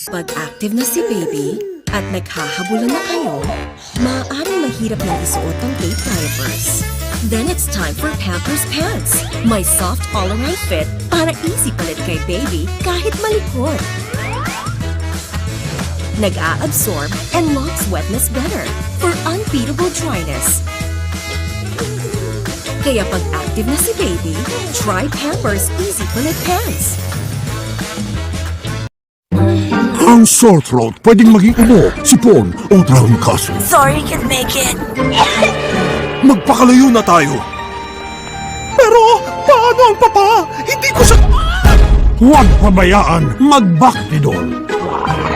Pag active na si baby at naghahabulan na kayo, maaaring mahirap nang isuot ang tape diapers. Then it's time for Pampers Pants. May soft all-around fit para easy palit kay baby kahit malikot. Nag-a-absorb and locks wetness better for unbeatable dryness. Kaya pag active na si baby, try Pampers Easy Palit Pants. Ang sore throat pwedeng maging ubo, sipon o trangkaso. Sorry, can't make it. Magpakalayo na tayo. Pero paano ang papa? Hindi ko siya... Huwag pabayaan, mag-Bactidol.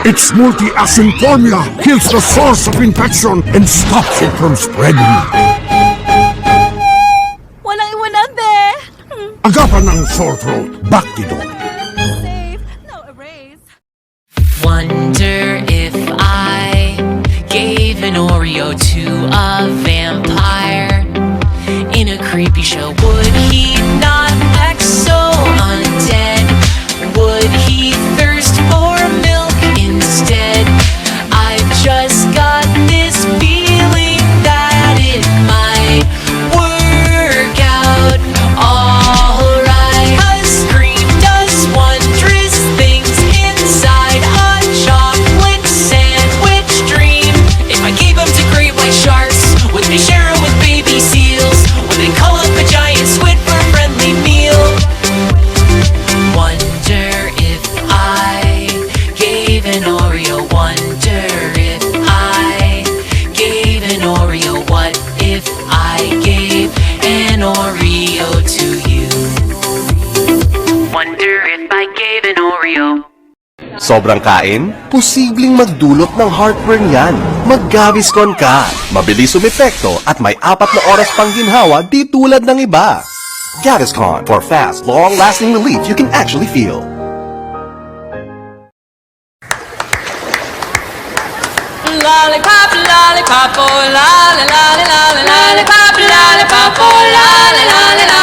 Its multi-action formula kills the source of infection and stops it from spreading. Walang iwanan, be. Agapan ng sore throat, Bactidol. Save, no erase. Wonder if I gave an Oreo to a vampire in a creepy show. Would he not act so undead? Would he thirst for milk instead? I've just got this feeling that it might work out alright. 'Cause Scream does wondrous things inside a chocolate sandwich dream. If I gave them to great white sharks, would they share them with baby seals? Would they call up a giant squid for a friendly meal? Wonder if I gave an Oreo. Wonder if I gave an Oreo. What if I gave an Oreo to you? Wonder if I gave an Oreo. Sobrang kain? Posibleng magdulot ng heartburn yan. Mag-Gaviscon ka. Mabilis umepekto at may 4 na oras pang ginhawa di tulad ng iba. Gaviscon for fast, long-lasting relief you can actually feel. Lollipop, lollipop, oh, lolly, lolly, lolly, lollipop, lollipop, oh, lolly, lolly, lolly.